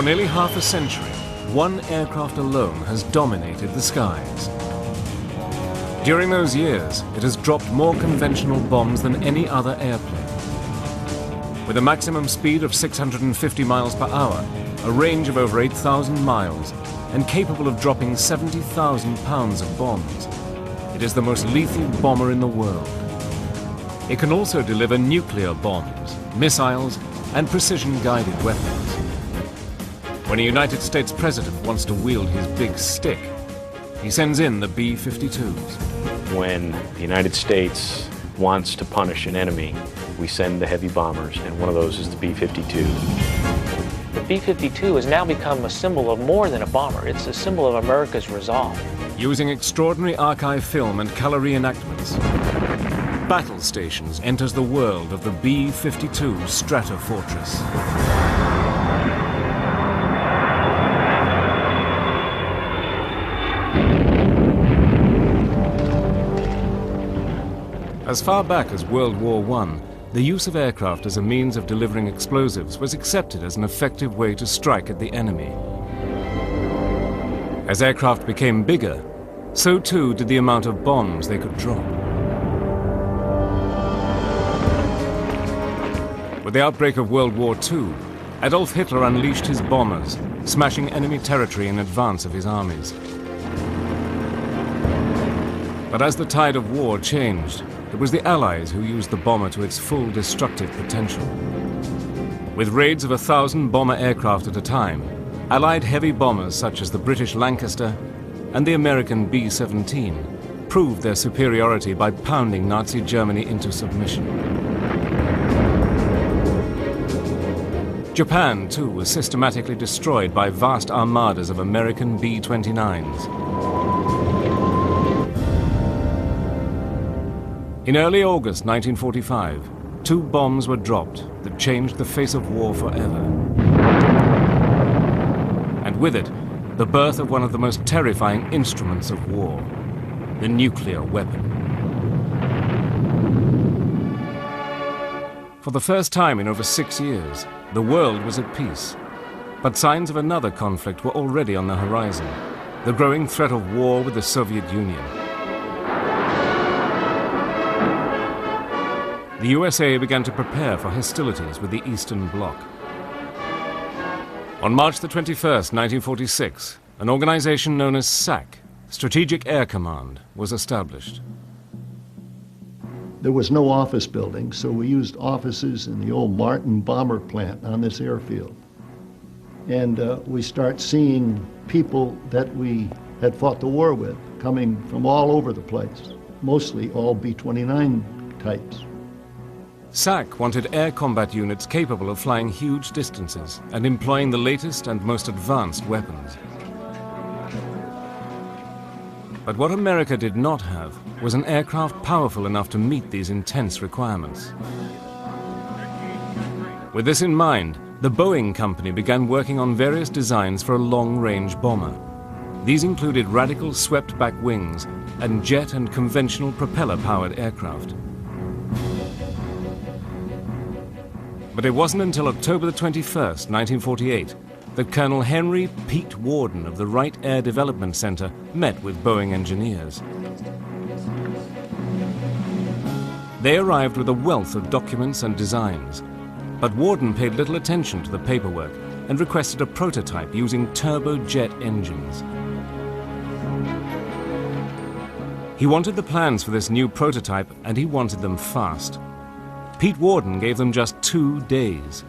For nearly half a century, one aircraft alone has dominated the skies. During those years, it has dropped more conventional bombs than any other airplane. With a maximum speed of 650 miles per hour, a range of over 8,000 miles, and capable of dropping 70,000 pounds of bombs, it is the most lethal bomber in the world. It can also deliver nuclear bombs, missiles, and precision-guided weapons. When a United States president wants to wield his big stick, he sends in the B-52s. When the United States wants to punish an enemy, we send the heavy bombers, and one of those is the B-52. The B-52 has now become a symbol of more than a bomber. It's a symbol of America's resolve. Using extraordinary archive film and color reenactments, Battle Stations enters the world of the B-52 Stratofortress. As far back as World War I, the use of aircraft as a means of delivering explosives was accepted as an effective way to strike at the enemy. As aircraft became bigger, so too did the amount of bombs they could drop. With the outbreak of World War II, Adolf Hitler unleashed his bombers, smashing enemy territory in advance of his armies. But as the tide of war changed, it was the Allies who used the bomber to its full destructive potential. With raids of 1,000 bomber aircraft at a time, Allied heavy bombers such as the British Lancaster and the American B-17 proved their superiority by pounding Nazi Germany into submission. Japan, too, was systematically destroyed by vast armadas of American B-29s. In early August 1945, 2 bombs were dropped that changed the face of war forever. And with it, the birth of one of the most terrifying instruments of war, the nuclear weapon. For the first time in over 6 years, the world was at peace. But signs of another conflict were already on the horizon, the growing threat of war with the Soviet Union. The USA began to prepare for hostilities with the Eastern Bloc. On March the 21st, 1946, an organization known as SAC, Strategic Air Command, was established. There was no office building, so we used offices in the old Martin bomber plant on this airfield. And we start seeing people that we had fought the war with coming from all over the place, mostly all B-29 types. SAC wanted air combat units capable of flying huge distances and employing the latest and most advanced weapons. But what America did not have was an aircraft powerful enough to meet these intense requirements. With this in mind, the Boeing company began working on various designs for a long-range bomber. These included radical swept-back wings and jet and conventional propeller-powered aircraft. But it wasn't until October the 21st, 1948, that Colonel Henry Pete Worden of the Wright Air Development Center met with Boeing engineers. They arrived with a wealth of documents and designs, but Worden paid little attention to the paperwork and requested a prototype using turbojet engines. He wanted the plans for this new prototype, and he wanted them fast. Pete Worden gave them just 2 days.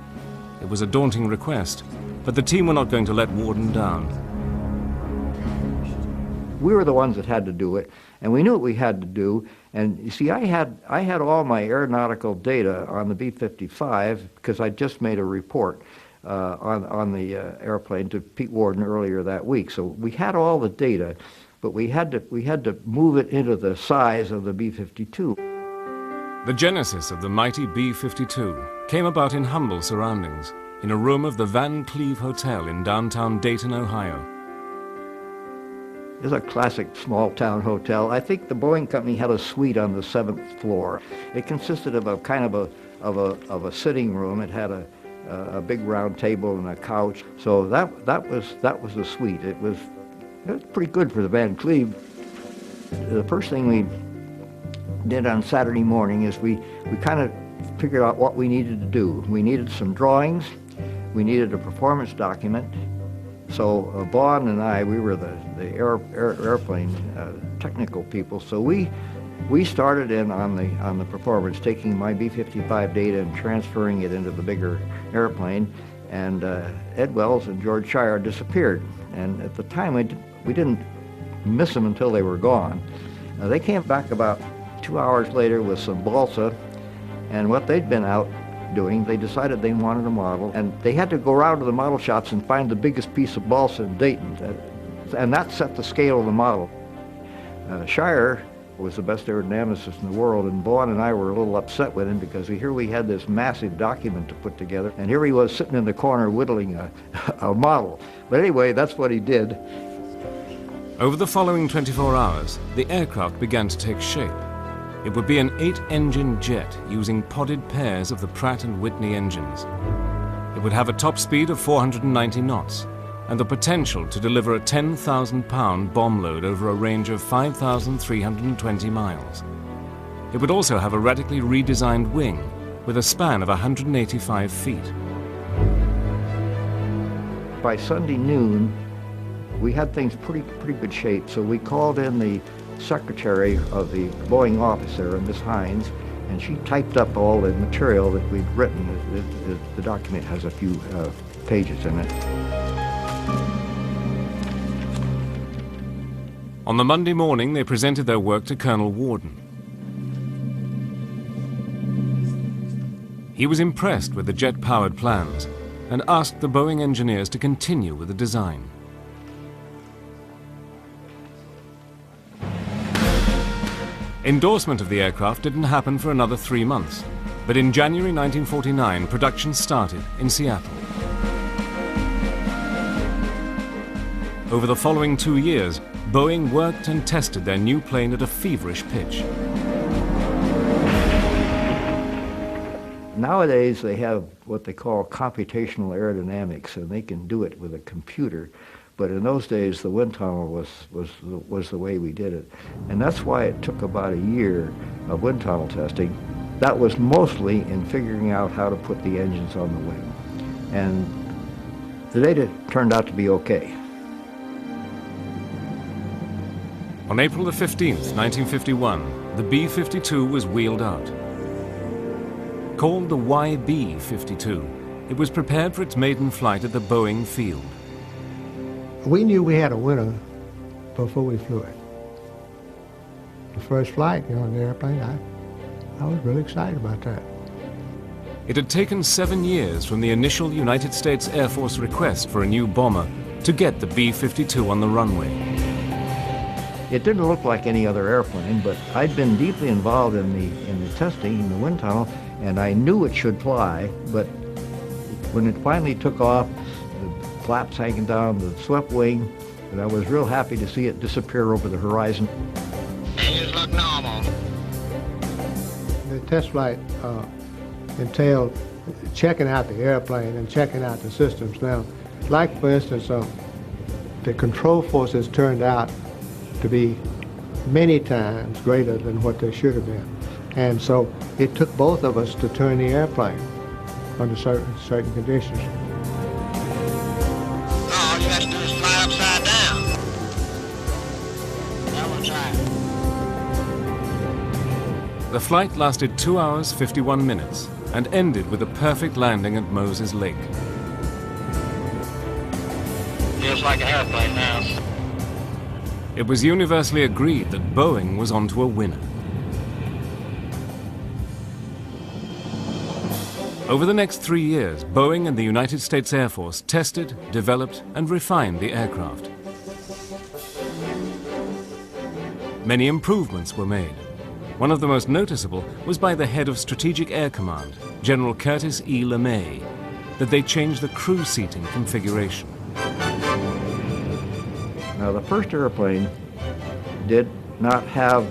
It was a daunting request, but the team were not going to let Worden down. We were the ones that had to do it, and we knew what we had to do. And you see, I had all my aeronautical data on the B-55 because I just made a report on the airplane to Pete Worden earlier that week. So we had all the data, but we had to move it into the size of the B-52. The genesis of the mighty B-52 came about in humble surroundings, in a room of the Van Cleve Hotel in downtown Dayton, Ohio. It's a classic small-town hotel. I think the Boeing company had a suite on the 7th floor. It consisted of a kind of a sitting room. It had a big round table and a couch. So that was a suite. It was pretty good for the Van Cleve. The first thing we did on Saturday morning is we kind of figured out what we needed to do. We needed some drawings. We needed a performance document. So Vaughn and I, we were the airplane technical people. So we started in on the performance, taking my B-55 data and transferring it into the bigger airplane. And Ed Wells and George Shire disappeared. And at the time, we didn't miss them until they were gone. They came back about 2 hours later with some balsa, and what they'd been out doing, they decided they wanted a model, and they had to go around to the model shops and find the biggest piece of balsa in Dayton, and that set the scale of the model. Shire was the best aerodynamicist in the world, and Vaughn and I were a little upset with him because here we had this massive document to put together, and here he was sitting in the corner whittling a model. But anyway, that's what he did. Over the following 24 hours, the aircraft began to take shape. It would be an 8-engine jet using podded pairs of the Pratt & Whitney engines. It would have a top speed of 490 knots and the potential to deliver a 10,000-pound bomb load over a range of 5,320 miles. It would also have a radically redesigned wing with a span of 185 feet. By Sunday noon, we had things pretty good shape, so we called in the secretary of the Boeing office there, Miss Hines, and she typed up all the material that we'd written. The document has a few pages in it. On the Monday morning, they presented their work to Colonel Warden. He was impressed with the jet-powered plans and asked the Boeing engineers to continue with the design. Endorsement of the aircraft didn't happen for another 3 months, but in January 1949, production started in Seattle. Over the following 2 years, Boeing worked and tested their new plane at a feverish pitch. Nowadays, they have what they call computational aerodynamics, and they can do it with a computer. But in those days, the wind tunnel was the way we did it. And that's why it took about a year of wind tunnel testing. That was mostly in figuring out how to put the engines on the wing. And the data turned out to be okay. On April the 15th, 1951, the B-52 was wheeled out. Called the YB-52, it was prepared for its maiden flight at the Boeing field. We knew we had a winner before we flew it. The first flight, on the airplane, I was really excited about that. It had taken 7 years from the initial United States Air Force request for a new bomber to get the B-52 on the runway. It didn't look like any other airplane, but I'd been deeply involved in the testing in the wind tunnel, and I knew it should fly, but when it finally took off, flaps hanging down the swept wing, and I was real happy to see it disappear over the horizon. Engines look normal. The test flight entailed checking out the airplane and checking out the systems. Now, like for instance, the control forces turned out to be many times greater than what they should have been. And so it took both of us to turn the airplane under certain conditions. All you have to do is fly upside down. Now we'll try it. The flight lasted 2 hours, 51 minutes and ended with a perfect landing at Moses Lake. Feels like an airplane now. It was universally agreed that Boeing was onto a winner. Over the next 3 years, Boeing and the United States Air Force tested, developed, and refined the aircraft. Many improvements were made. One of the most noticeable was by the head of Strategic Air Command, General Curtis E. LeMay, that they changed the crew seating configuration. Now, the first airplane did not have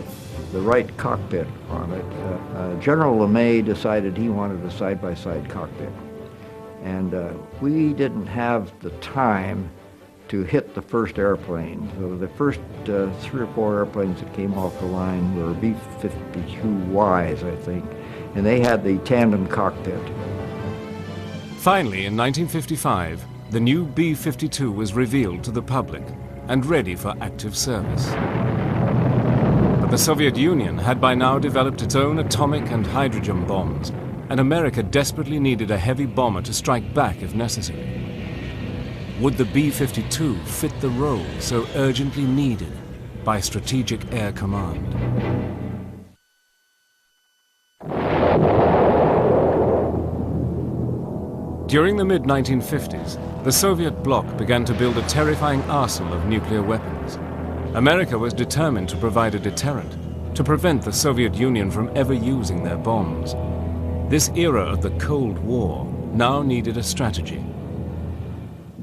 the right cockpit on it. General LeMay decided he wanted a side-by-side cockpit. And we didn't have the time to hit the first airplane. So the first 3 or 4 airplanes that came off the line were B-52Ys, I think, and they had the tandem cockpit. Finally, in 1955, the new B-52 was revealed to the public and ready for active service. But the Soviet Union had by now developed its own atomic and hydrogen bombs, and America desperately needed a heavy bomber to strike back if necessary. Would the B-52 fit the role so urgently needed by Strategic Air Command? During the mid-1950s, the Soviet bloc began to build a terrifying arsenal of nuclear weapons. America was determined to provide a deterrent, to prevent the Soviet Union from ever using their bombs. This era of the Cold War now needed a strategy.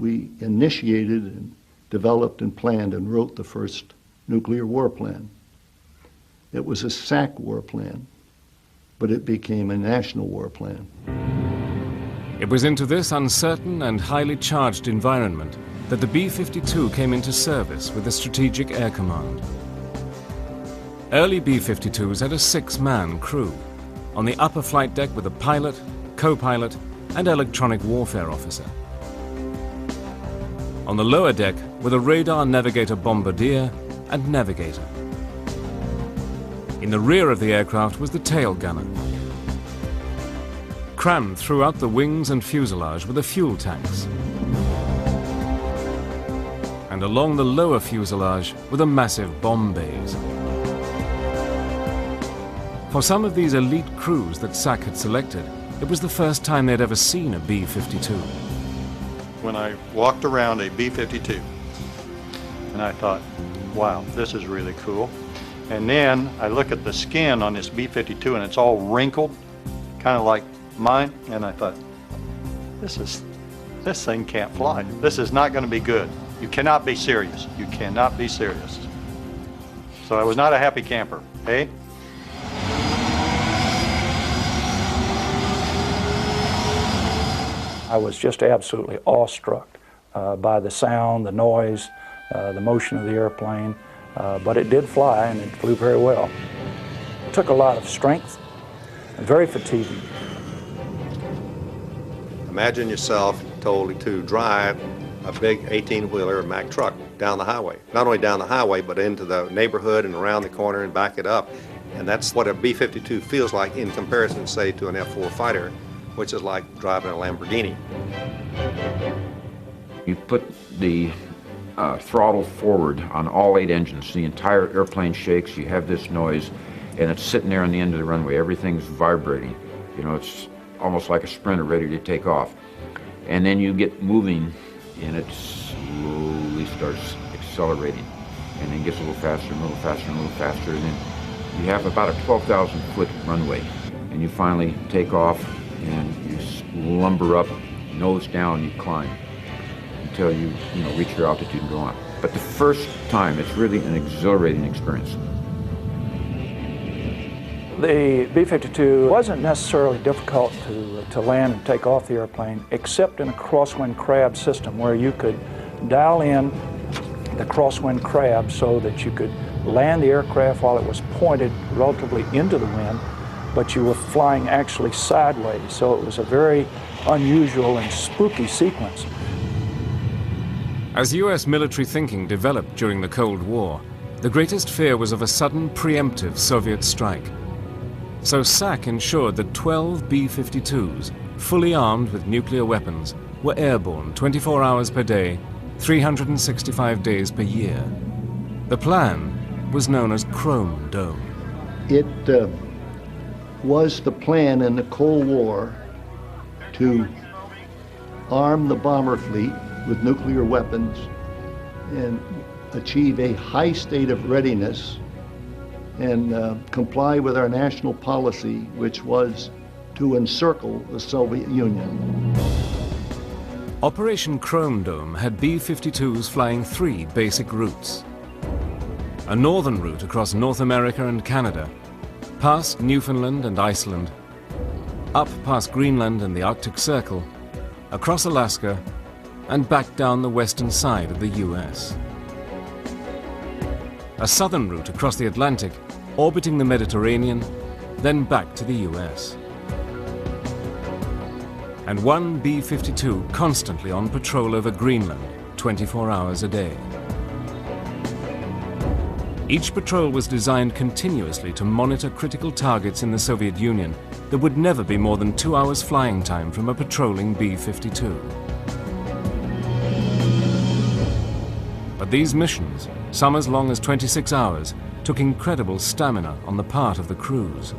We initiated and developed and planned and wrote the first nuclear war plan. It was a SAC war plan, but it became a national war plan. It was into this uncertain and highly charged environment that the B-52 came into service with the Strategic Air Command. Early B-52s had a 6-man crew, on the upper flight deck with a pilot, co-pilot, and electronic warfare officer. On the lower deck were the radar navigator bombardier and navigator. In the rear of the aircraft was the tail gunner. Crammed throughout the wings and fuselage were the fuel tanks. And along the lower fuselage were the massive bomb bays. For some of these elite crews that SAC had selected, it was the first time they'd ever seen a B-52. When I walked around a B-52, and I thought, wow, this is really cool. And then I look at the skin on this B-52 and it's all wrinkled, kind of like mine, and I thought, this thing can't fly. This is not going to be good. You cannot be serious. You cannot be serious. So I was not a happy camper, eh? I was just absolutely awestruck by the sound, the noise, the motion of the airplane, but it did fly and it flew very well. It took a lot of strength and very fatiguing. Imagine yourself told to drive a big 18-wheeler Mack truck down the highway. Not only down the highway, but into the neighborhood and around the corner and back it up. And that's what a B-52 feels like in comparison, say, to an F-4 fighter, which is like driving a Lamborghini. You put the throttle forward on all 8 engines. The entire airplane shakes. You have this noise, and it's sitting there on the end of the runway. Everything's vibrating. You know, it's almost like a sprinter ready to take off. And then you get moving, and it slowly starts accelerating, and then gets a little faster, and a little faster, and a little faster, and then you have about a 12,000-foot runway, and you finally take off, and you lumber up, nose down, you climb until you reach your altitude and go on. But the first time, it's really an exhilarating experience. The B-52 wasn't necessarily difficult to land and take off the airplane, except in a crosswind crab system where you could dial in the crosswind crab so that you could land the aircraft while it was pointed relatively into the wind, but you were flying actually sideways. So it was a very unusual and spooky sequence. As US military thinking developed during the Cold War, the greatest fear was of a sudden preemptive Soviet strike. So SAC ensured that 12 B-52s, fully armed with nuclear weapons, were airborne 24 hours per day, 365 days per year. The plan was known as Chrome Dome. It was the plan in the Cold War to arm the bomber fleet with nuclear weapons and achieve a high state of readiness and comply with our national policy, which was to encircle the Soviet Union. Operation Chrome Dome had B-52s flying 3 basic routes. A northern route across North America and Canada, past Newfoundland and Iceland, up past Greenland and the Arctic Circle, across Alaska, and back down the western side of the US. A southern route across the Atlantic, orbiting the Mediterranean, then back to the US. And one B-52 constantly on patrol over Greenland, 24 hours a day. Each patrol was designed continuously to monitor critical targets in the Soviet Union that would never be more than 2 hours flying time from a patrolling B-52. But these missions, some as long as 26 hours, took incredible stamina on the part of the crews.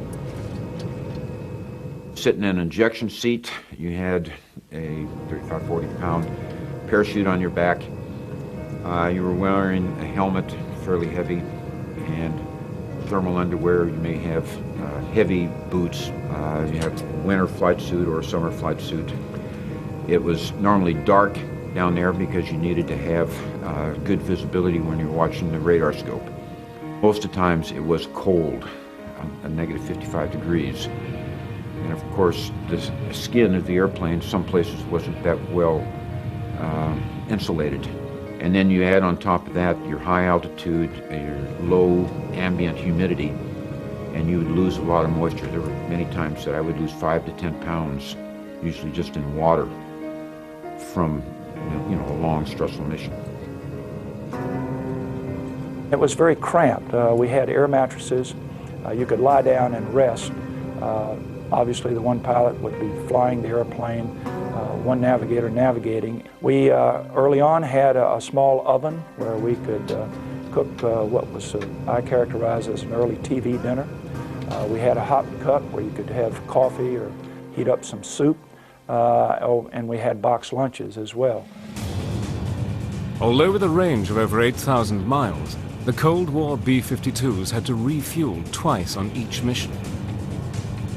Sitting in an injection seat, you had a 35, 40-pound parachute on your back. You were wearing a helmet, fairly heavy, and thermal underwear. You may have heavy boots. You have a winter flight suit or a summer flight suit. It was normally dark down there because you needed to have good visibility when you're watching the radar scope. Most of the times it was cold, a negative 55 degrees. And of course, the skin of the airplane, some places wasn't that well insulated. And then you add on top of that your high altitude, your low ambient humidity, and you would lose a lot of moisture. There were many times that I would lose 5 to 10 pounds, usually just in water, from a long, stressful mission. It was very cramped. We had air mattresses. You could lie down and rest. Obviously, the one pilot would be flying the airplane, one navigator navigating. We early on had a small oven where we could cook what was I characterize as an early TV dinner. We had a hot cup where you could have coffee or heat up some soup, and we had boxed lunches as well. Although with a range of over 8,000 miles, the Cold War B-52s had to refuel twice on each mission.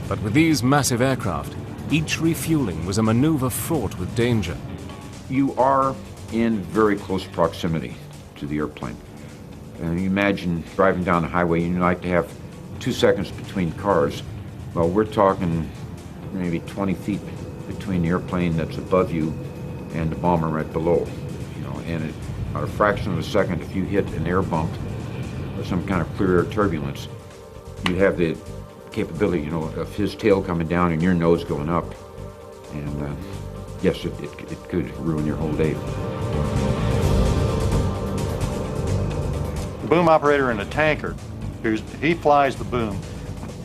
But with these massive aircraft, each refueling was a maneuver fraught with danger. You are in very close proximity to the airplane. And you imagine driving down the highway, you like to have 2 seconds between cars. Well, we're talking maybe 20 feet between the airplane that's above you and the bomber right below. And at a fraction of a second, if you hit an air bump or some kind of clear air turbulence, you have the capability, of his tail coming down and your nose going up. And yes, it could ruin your whole day. The boom operator in a tanker, he flies the boom.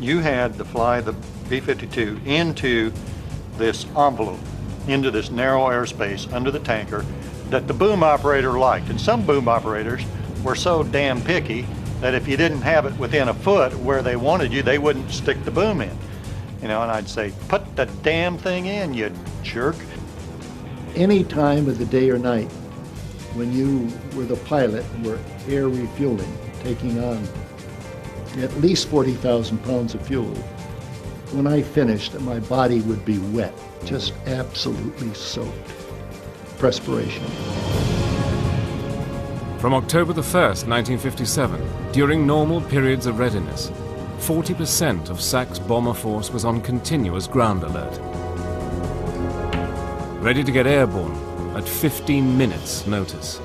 You had to fly the B-52 into this envelope, into this narrow airspace under the tanker that the boom operator liked. And some boom operators were so damn picky that if you didn't have it within a foot where they wanted you, they wouldn't stick the boom in. And I'd say, put the damn thing in, you jerk. Any time of the day or night when you were the pilot and were air refueling, taking on at least 40,000 pounds of fuel, when I finished, my body would be wet, just absolutely soaked. Perspiration. From October the 1st, 1957, during normal periods of readiness, 40% of SAC's bomber force was on continuous ground alert, ready to get airborne at 15 minutes notice.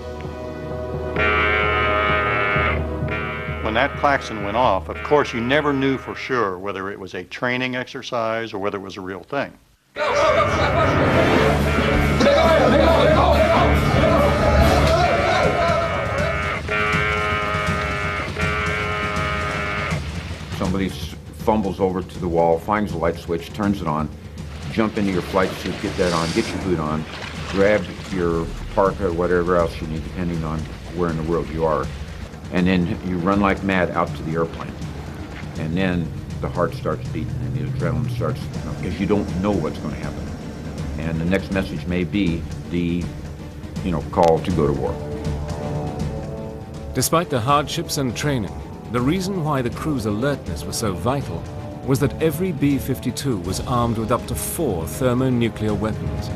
When that klaxon went off, of course, you never knew for sure whether it was a training exercise or whether it was a real thing. Somebody fumbles over to the wall, finds the light switch, turns it on, jump into your flight suit, get that on, get your boot on, grab your parka or whatever else you need, depending on where in the world you are, and then you run like mad out to the airplane. And then the heart starts beating and the adrenaline starts, because you don't know what's going to happen. And the next message may be the, call to go to war. Despite the hardships and training, the reason why the crew's alertness was so vital was that every B-52 was armed with up to 4 thermonuclear weapons.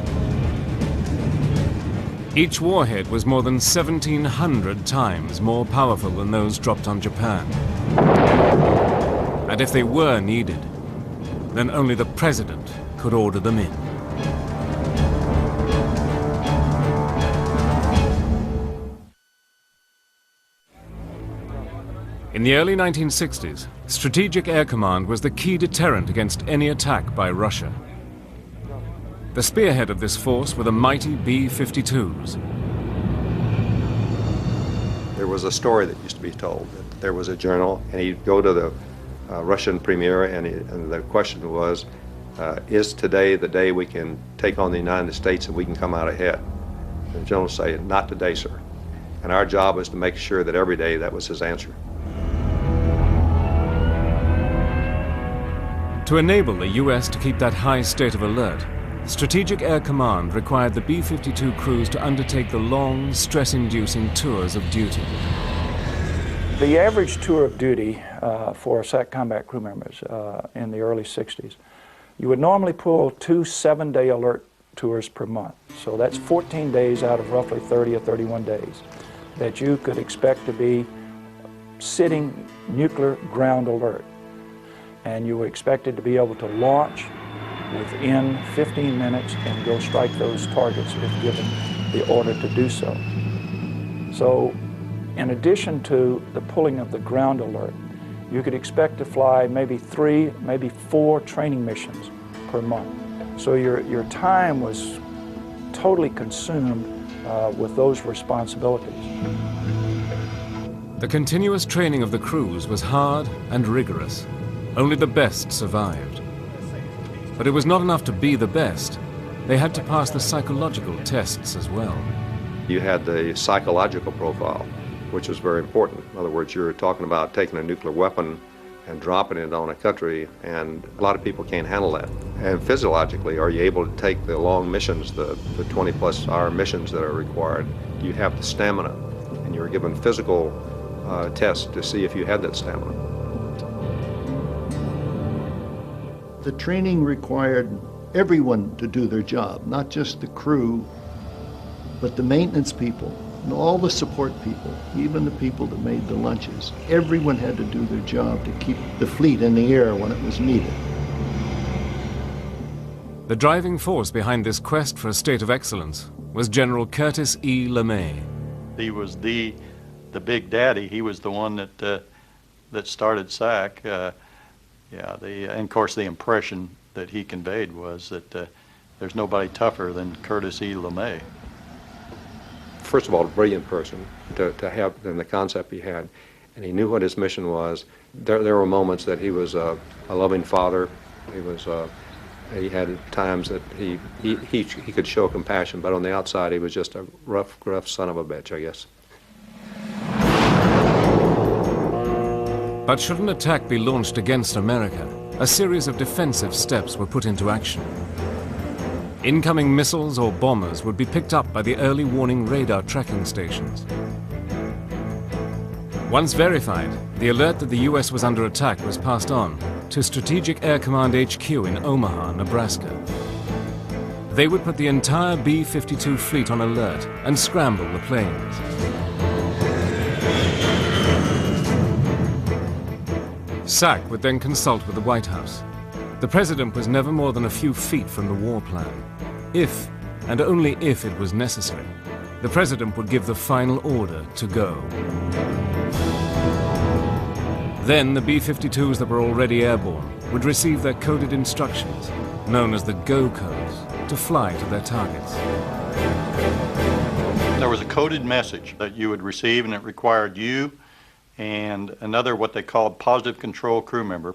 Each warhead was more than 1,700 times more powerful than those dropped on Japan. And if they were needed, then only the president could order them in. In the early 1960s, Strategic Air Command was the key deterrent against any attack by Russia. The spearhead of this force were the mighty B-52s. There was a story that used to be told that there was a general, and he'd go to the Russian premier, and the question was, is today the day we can take on the United States and we can come out ahead? And the general would say, not today, sir. And our job was to make sure that every day that was his answer. To enable the U.S. to keep that high state of alert, Strategic Air Command required the B-52 crews to undertake the long, stress-inducing tours of duty. The average tour of duty for SAC combat crew members in the early 60s, you would normally pull 2 7-day alert tours per month. So that's 14 days out of roughly 30 or 31 days that you could expect to be sitting nuclear ground alert. And you were expected to be able to launch within 15 minutes and go strike those targets if given the order to do so. So in addition to the pulling of the ground alert, you could expect to fly maybe 3, maybe 4 training missions per month. So your time was totally consumed with those responsibilities. The continuous training of the crews was hard and rigorous. Only the best survived. But it was not enough to be the best. They had to pass the psychological tests as well. You had the psychological profile, which was very important. In other words, you're talking about taking a nuclear weapon and dropping it on a country, and a lot of people can't handle that. And physiologically, are you able to take the long missions, the 20-plus hour missions that are required? Do you have the stamina? And you were given physical tests to see if you had that stamina. The training required everyone to do their job, not just the crew, but the maintenance people and all the support people, even the people that made the lunches. Everyone had to do their job to keep the fleet in the air when it was needed. The driving force behind this quest for a state of excellence was General Curtis E. LeMay. He was the big daddy. He was the one that started SAC. And of course the impression that he conveyed was that there's nobody tougher than Curtis E. LeMay. First of all, a brilliant person to have in the concept he had, and he knew what his mission was. There were moments that he was a loving father. He had times that he could show compassion, but on the outside he was just a rough, gruff son of a bitch, I guess. But should an attack be launched against America, a series of defensive steps were put into action. Incoming missiles or bombers would be picked up by the early warning radar tracking stations. Once verified, the alert that the U.S. was under attack was passed on to Strategic Air Command HQ in Omaha, Nebraska. They would put the entire B-52 fleet on alert and scramble the planes. SAC would then consult with the White House. The president was never more than a few feet from the war plan. If, and only if it was necessary, the president would give the final order to go. Then the B-52s that were already airborne would receive their coded instructions, known as the go codes, to fly to their targets. There was a coded message that you would receive, and it required you and another what they called positive control crew member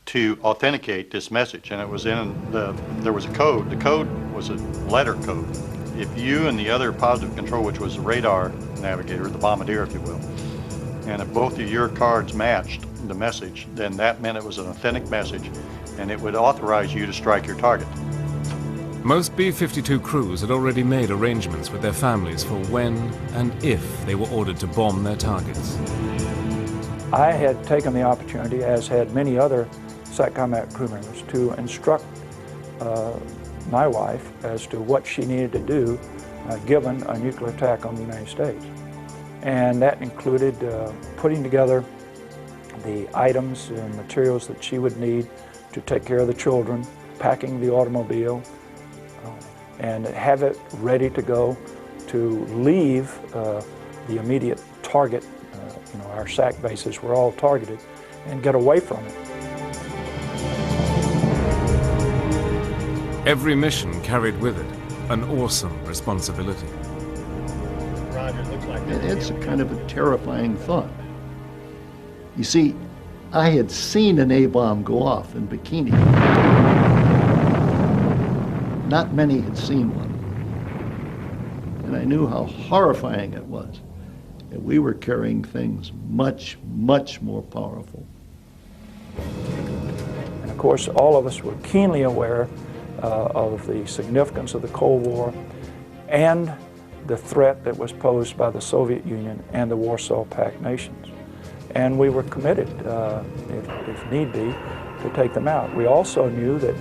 to authenticate this message. And it was there was a code. The code was a letter code. If you and the other positive control, which was the radar navigator, the bombardier if you will, and if both of your cards matched the message, then that meant it was an authentic message and it would authorize you to strike your target. Most B-52 crews had already made arrangements with their families for when and if they were ordered to bomb their targets. I had taken the opportunity, as had many other SAC combat crew members, to instruct my wife as to what she needed to do given a nuclear attack on the United States. And that included putting together the items and materials that she would need to take care of the children, packing the automobile, and have it ready to go to leave the immediate target our SAC bases were all targeted, and get away from it. Every mission carried with it an awesome responsibility. It's a kind of a terrifying thought. You see, I had seen an A-bomb go off in Bikini. Not many had seen one. And I knew how horrifying it was. And we were carrying things much, much more powerful. And of course, all of us were keenly aware of the significance of the Cold War and the threat that was posed by the Soviet Union and the Warsaw Pact nations. And we were committed, if need be, to take them out. We also knew that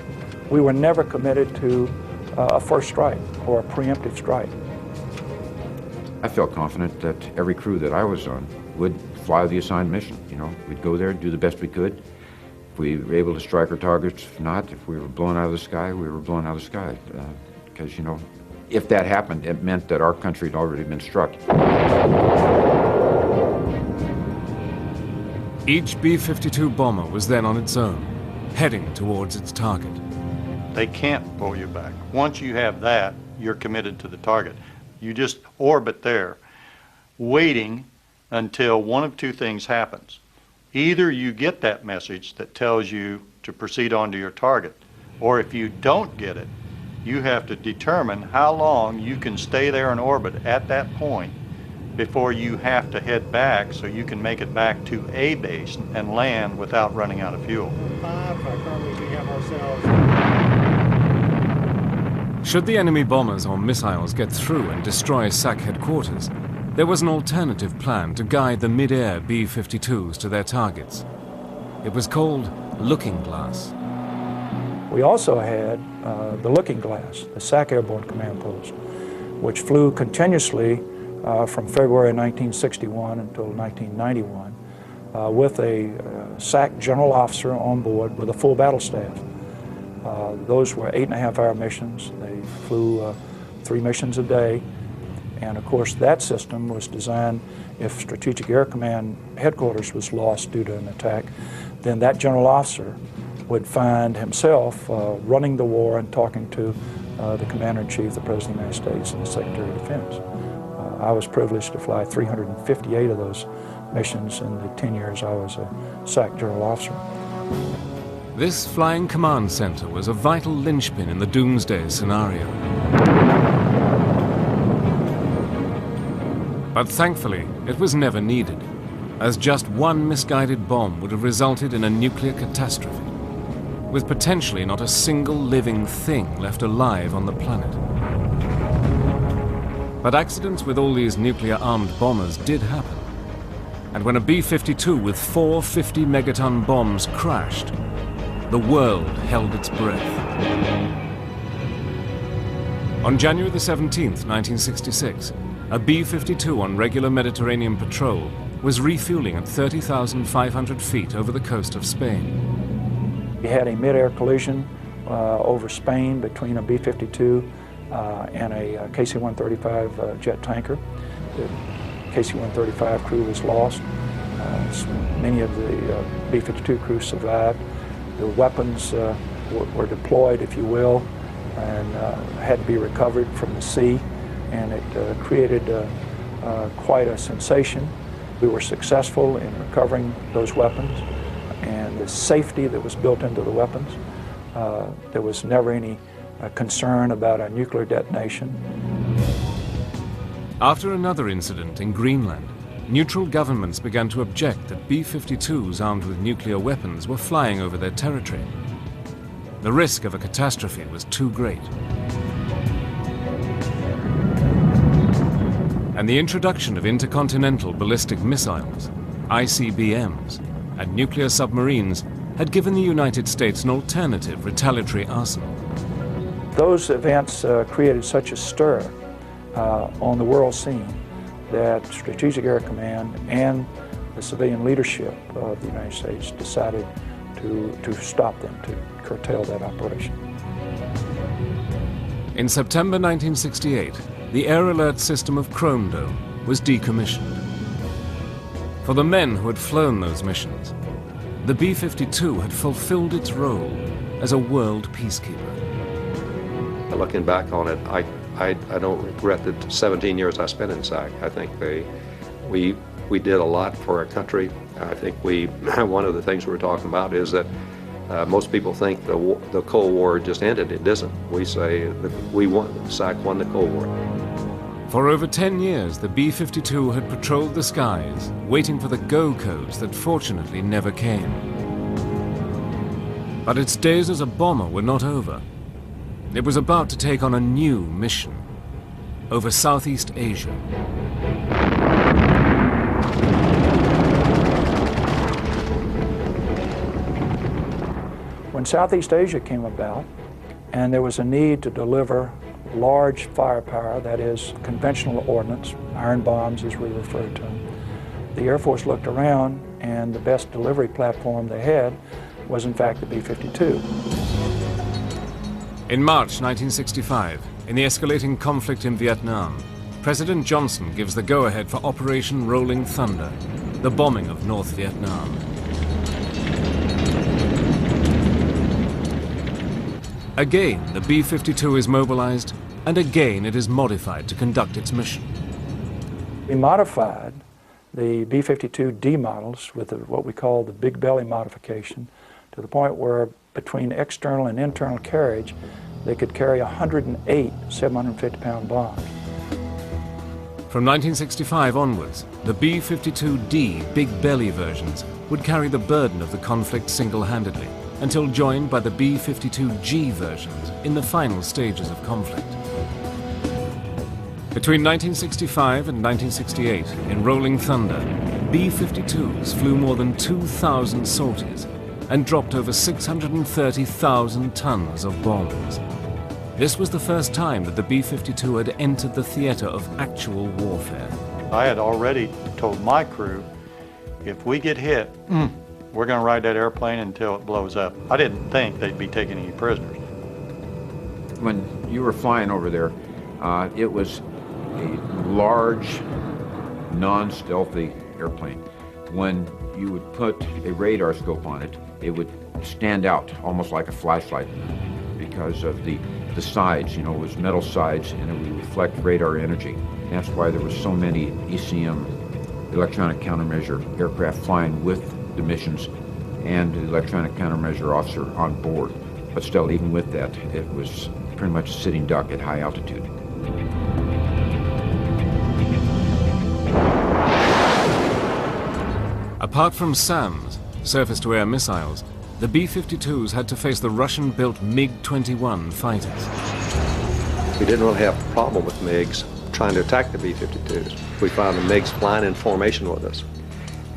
we were never committed to a first strike or a preemptive strike. I felt confident that every crew that I was on would fly the assigned mission. We'd go there, do the best we could. If we were able to strike our targets, if not, if we were blown out of the sky, we were blown out of the sky. Because, if that happened, it meant that our country had already been struck. Each B-52 bomber was then on its own, heading towards its target. They can't pull you back. Once you have that, you're committed to the target. You just orbit there, waiting until one of two things happens. Either you get that message that tells you to proceed on to your target, or if you don't get it, you have to determine how long you can stay there in orbit at that point before you have to head back so you can make it back to a base and land without running out of fuel. Should the enemy bombers or missiles get through and destroy SAC headquarters, there was an alternative plan to guide the mid-air B-52s to their targets. It was called Looking Glass. We also had the Looking Glass, the SAC Airborne Command Post, which flew continuously from February 1961 until 1991 with a SAC general officer on board with a full battle staff. Those were 8.5-hour missions. They flew 3 missions a day. And of course, that system was designed, if Strategic Air Command headquarters was lost due to an attack, then that general officer would find himself running the war and talking to the Commander-in-Chief, the President of the United States, and the Secretary of Defense. I was privileged to fly 358 of those missions in the 10 years I was a SAC general officer. This flying command center was a vital linchpin in the doomsday scenario. But thankfully, it was never needed, as just one misguided bomb would have resulted in a nuclear catastrophe, with potentially not a single living thing left alive on the planet. But accidents with all these nuclear-armed bombers did happen. And when a B-52 with 4 50-megaton bombs crashed, the world held its breath. On January the 17th, 1966, a B-52 on regular Mediterranean patrol was refueling at 30,500 feet over the coast of Spain. We had a mid-air collision over Spain between a B-52 and a KC-135 jet tanker. The KC-135 crew was lost. Many of the B-52 crew survived. The weapons were deployed, if you will, and had to be recovered from the sea, and it created quite a sensation. We were successful in recovering those weapons, and the safety that was built into the weapons. There was never any concern about a nuclear detonation. After another incident in Greenland, neutral governments began to object that B-52s armed with nuclear weapons were flying over their territory. The risk of a catastrophe was too great. And the introduction of intercontinental ballistic missiles, ICBMs, and nuclear submarines had given the United States an alternative retaliatory arsenal. Those events created such a stir on the world scene that Strategic Air Command and the civilian leadership of the United States decided to stop them, to curtail that operation. In September 1968, the air alert system of Chrome Dome was decommissioned. For the men who had flown those missions, the B-52 had fulfilled its role as a world peacekeeper. Looking back on it, I don't regret the 17 years I spent in SAC. I think we did a lot for our country. I think one of the things we're talking about is that most people think the Cold War just ended. It doesn't. We say that SAC won the Cold War. For over 10 years, the B-52 had patrolled the skies, waiting for the go codes that fortunately never came. But its days as a bomber were not over. It was about to take on a new mission over Southeast Asia. When Southeast Asia came about, and there was a need to deliver large firepower, that is, conventional ordnance, iron bombs as we refer to them, the Air Force looked around, and the best delivery platform they had was in fact the B-52. In March 1965, in the escalating conflict in Vietnam, President Johnson gives the go-ahead for Operation Rolling Thunder, the bombing of North Vietnam. Again, the B-52 is mobilized, and again it is modified to conduct its mission. We modified the B-52D models with what we call the big belly modification to the point where between external and internal carriage, they could carry 108 750-pound bombs. From 1965 onwards, the B-52D big belly versions would carry the burden of the conflict single-handedly, until joined by the B-52G versions in the final stages of conflict. Between 1965 and 1968, in Rolling Thunder, B-52s flew more than 2,000 sorties and dropped over 630,000 tons of bombs. This was the first time that the B-52 had entered the theater of actual warfare. I had already told my crew, if we get hit, we're going to ride that airplane until it blows up. I didn't think they'd be taking any prisoners. When you were flying over there, it was a large, non-stealthy airplane. When you would put a radar scope on it, it would stand out almost like a flashlight because of the sides. You know, it was metal sides and it would reflect radar energy. That's why there were so many ECM, electronic countermeasure aircraft flying with the missions and the electronic countermeasure officer on board. But still, even with that, it was pretty much a sitting duck at high altitude. Apart from SAMs, surface-to-air missiles, the B-52s had to face the Russian-built MiG-21 fighters. We didn't really have a problem with MiGs trying to attack the B-52s. We found the MiGs flying in formation with us.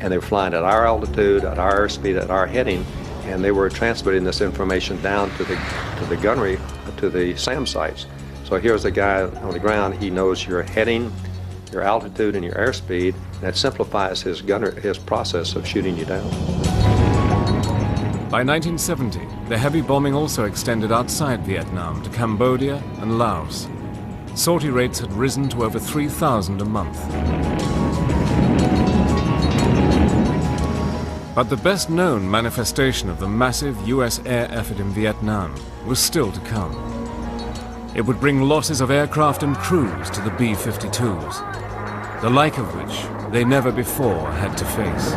And they were flying at our altitude, at our airspeed, at our heading, and they were transmitting this information down to the gunnery, to the SAM sites. So here's the guy on the ground, he knows your heading, your altitude, and your airspeed, and that simplifies his process of shooting you down. By 1970, the heavy bombing also extended outside Vietnam to Cambodia and Laos. Sortie rates had risen to over 3,000 a month. But the best-known manifestation of the massive US air effort in Vietnam was still to come. It would bring losses of aircraft and crews to the B-52s, the like of which they never before had to face.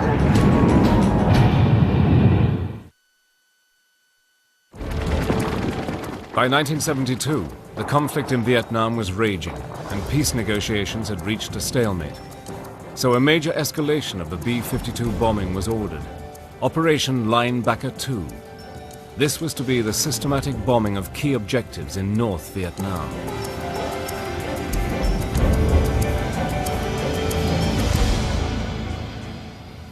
By 1972, the conflict in Vietnam was raging, and peace negotiations had reached a stalemate. So a major escalation of the B-52 bombing was ordered, Operation Linebacker 2. This was to be the systematic bombing of key objectives in North Vietnam.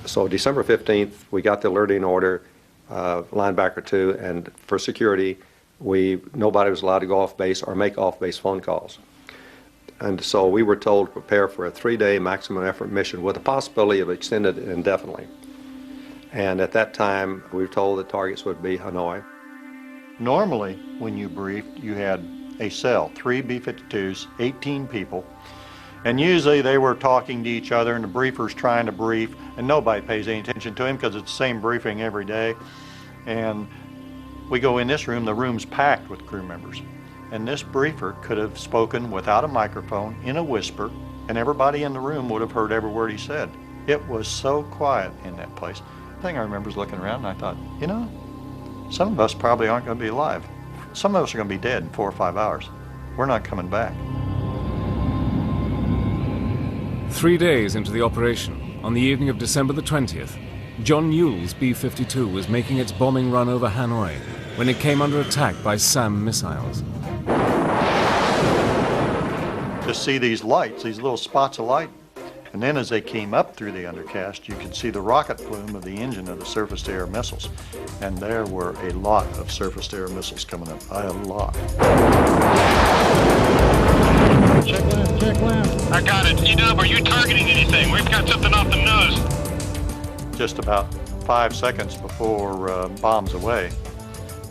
So December 15th, we got the alerting order, Linebacker 2, and for security, nobody was allowed to go off base or make off-base phone calls. And so we were told to prepare for a 3-day maximum effort mission with the possibility of extended indefinitely. And at that time, we were told the targets would be Hanoi. Normally, when you briefed, you had a cell, 3 B-52s, 18 people, And usually they were talking to each other and the briefer's trying to brief, and nobody pays any attention to him because it's the same briefing every day. And we go in this room, the room's packed with crew members. And this briefer could have spoken without a microphone in a whisper, and everybody in the room would have heard every word he said. It was so quiet in that place. The thing I remember is looking around and I thought, you know, some of us probably aren't going to be alive. Some of us are going to be dead in 4 or 5 hours. We're not coming back. 3 days into the operation, on the evening of December the 20th, John Ewell's B-52 was making its bombing run over Hanoi when it came under attack by SAM missiles. To see these lights, these little spots of light, and then as they came up through the undercast, you could see the rocket plume of the engine of the surface-to-air missiles. And there were a lot of surface-to-air missiles coming up, a lot. Check left. I got it. G-Dub, are you targeting anything? We've got something off the nose. Just about 5 seconds before bombs away,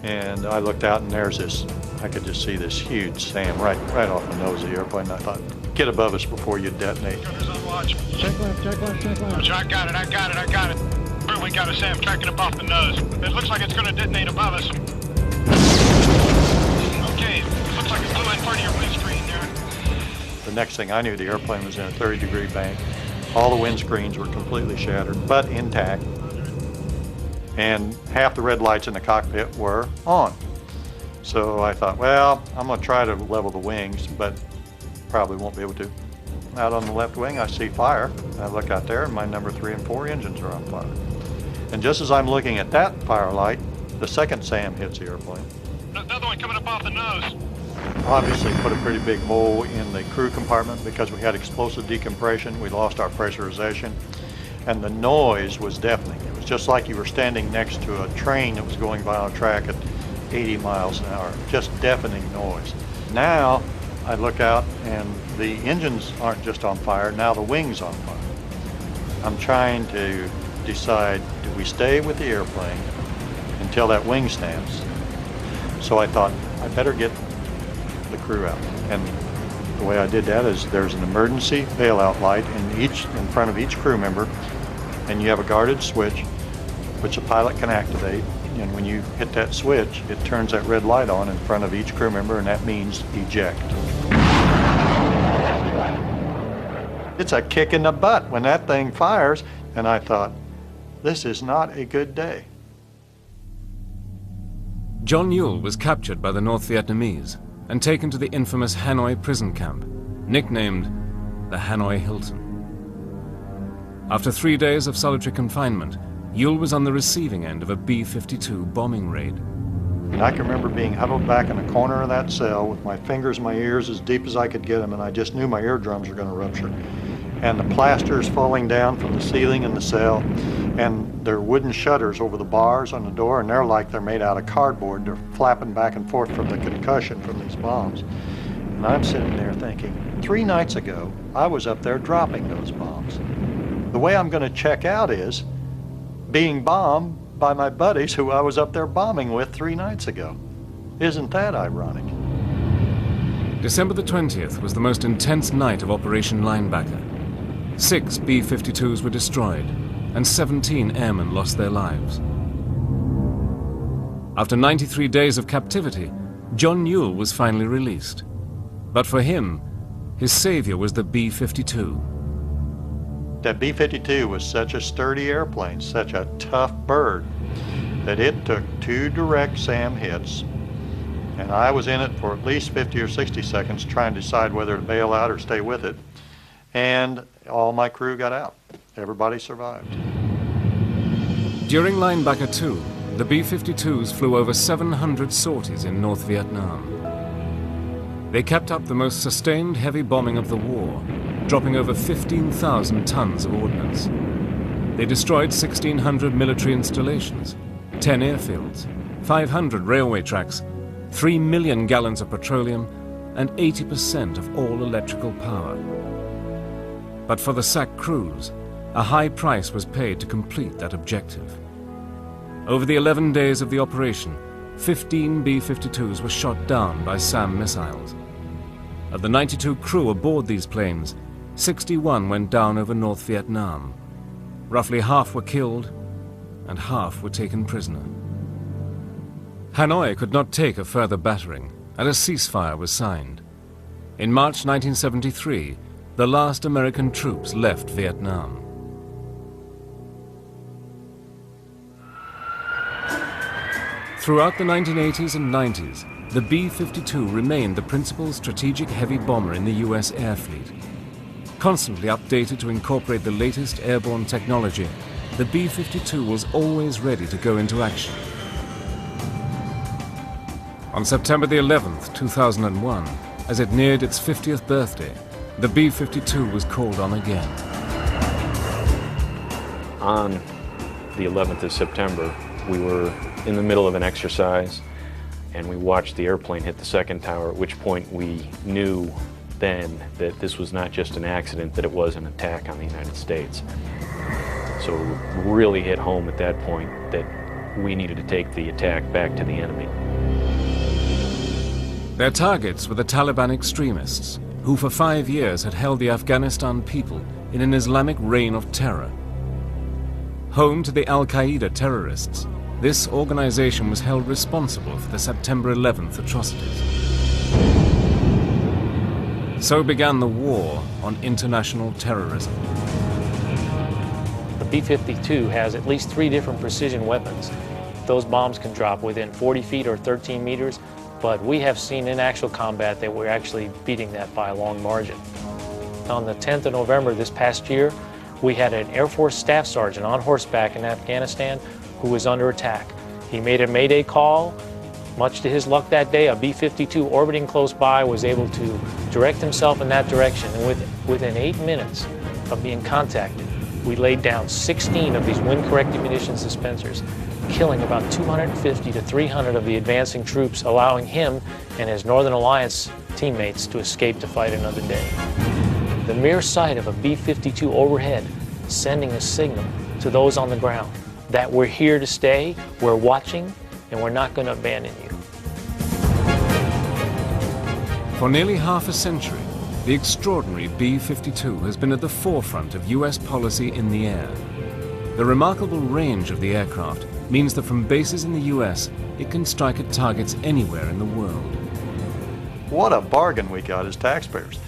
and I looked out and there's this, I could just see this huge SAM right off the nose of the airplane. And I thought, get above us before you detonate. Gunners on watch. Check left. I got it. We got a SAM tracking up off the nose. It looks like it's going to detonate above us. Okay, looks like it blew in part of your windscreen there. The next thing I knew, the airplane was in a 30-degree bank. All the windscreens were completely shattered, but intact. And half the red lights in the cockpit were on. So I thought, well, I'm going to try to level the wings, but probably won't be able to. Out on the left wing, I see fire. I look out there, and my number 3 and 4 engines are on fire. And just as I'm looking at that fire light, the second SAM hits the airplane. Another one coming up off the nose. Obviously put a pretty big hole in the crew compartment because we had explosive decompression. We lost our pressurization, and the noise was deafening. It was just like you were standing next to a train that was going by on a track at 80 miles an hour. Just deafening noise. Now I look out and the engines aren't just on fire, now the wing's on fire. I'm trying to decide, do we stay with the airplane until that wing snaps? So I thought, I better get the crew out. And the way I did that is there's an emergency bailout light in front of each crew member, and you have a guarded switch which the pilot can activate. And when you hit that switch, it turns that red light on in front of each crew member, and that means eject. It's a kick in the butt when that thing fires, and I thought, this is not a good day. John Ewell was captured by the North Vietnamese and taken to the infamous Hanoi prison camp, nicknamed the Hanoi Hilton. After 3 days of solitary confinement, Ewell was on the receiving end of a B-52 bombing raid. And I can remember being huddled back in a corner of that cell with my fingers in my ears as deep as I could get them, and I just knew my eardrums were going to rupture. And the plasters falling down from the ceiling in the cell, and there are wooden shutters over the bars on the door, and they're like they're made out of cardboard. They're flapping back and forth from the concussion from these bombs. And I'm sitting there thinking, 3 nights ago, I was up there dropping those bombs. The way I'm going to check out is being bombed by my buddies who I was up there bombing with 3 nights ago. Isn't that ironic? December the 20th was the most intense night of Operation Linebacker. 6 B-52s were destroyed, and 17 airmen lost their lives. After 93 days of captivity, John Ewell was finally released. But for him, his savior was the B-52. That B-52 was such a sturdy airplane, such a tough bird, that it took 2 direct SAM hits, and I was in it for at least 50 or 60 seconds trying to decide whether to bail out or stay with it, and all my crew got out. Everybody survived. During Linebacker 2, the B-52s flew over 700 sorties in North Vietnam. They kept up the most sustained heavy bombing of the war, dropping over 15,000 tons of ordnance. They destroyed 1,600 military installations, 10 airfields, 500 railway tracks, 3 million gallons of petroleum, and 80% of all electrical power. But for the SAC crews, a high price was paid to complete that objective. Over the 11 days of the operation, 15 B-52s were shot down by SAM missiles. Of the 92 crew aboard these planes, 61 went down over North Vietnam. Roughly half were killed and half were taken prisoner. Hanoi could not take a further battering, and a ceasefire was signed. In March 1973, the last American troops left Vietnam. Throughout the 1980s and 90s, the B-52 remained the principal strategic heavy bomber in the US air fleet. Constantly updated to incorporate the latest airborne technology, the B-52 was always ready to go into action. On September the 11th, 2001, as it neared its 50th birthday, the B-52 was called on again. On the 11th of September, we were in the middle of an exercise, and we watched the airplane hit the second tower, at which point we knew then that this was not just an accident, that it was an attack on the United States. So it really hit home at that point that we needed to take the attack back to the enemy. Their targets were the Taliban extremists, who for 5 years had held the Afghanistan people in an Islamic reign of terror. Home to the Al-Qaeda terrorists, this organization was held responsible for the September 11th atrocities. So began the war on international terrorism. The B-52 has at least 3 different precision weapons. Those bombs can drop within 40 feet or 13 meters, but we have seen in actual combat that we're actually beating that by a long margin. On the 10th of November this past year, we had an Air Force staff sergeant on horseback in Afghanistan who was under attack. He made a Mayday call. Much to his luck that day, a B-52 orbiting close by was able to direct himself in that direction, and within 8 minutes of being contacted, we laid down 16 of these wind-corrected munitions dispensers, killing about 250 to 300 of the advancing troops, allowing him and his Northern Alliance teammates to escape to fight another day. The mere sight of a B-52 overhead sending a signal to those on the ground that we're here to stay, we're watching, and we're not going to abandon you. For nearly half a century, the extraordinary B-52 has been at the forefront of US policy in the air. The remarkable range of the aircraft means that from bases in the US, it can strike at targets anywhere in the world. What a bargain we got as taxpayers.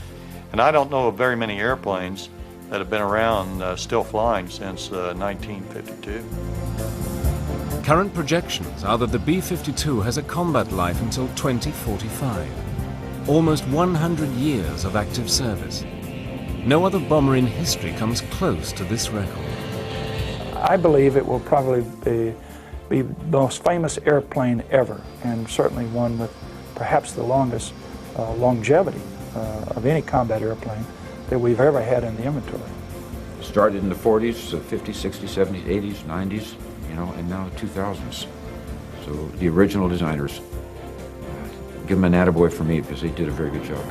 And I don't know of very many airplanes that have been around still flying since 1952. Current projections are that the B-52 has a combat life until 2045. Almost 100 years of active service. No other bomber in history comes close to this record. I believe it will probably be the most famous airplane ever, and certainly one with perhaps the longest longevity of any combat airplane that we've ever had in the inventory. Started in the 40s, 50s, 60s, 70s, 80s, 90s, you know, and now the 2000s. So the original designers, give them an attaboy for me because they did a very good job.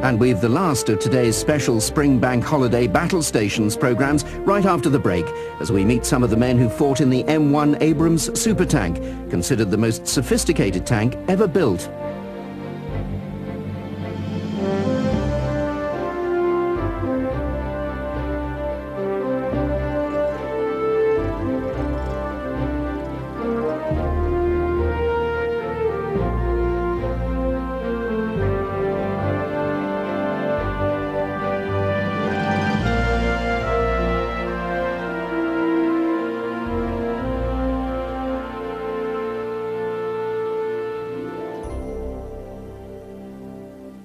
And we've the last of today's special Spring Bank Holiday Battle Stations programs right after the break, as we meet some of the men who fought in the M1 Abrams supertank, considered the most sophisticated tank ever built.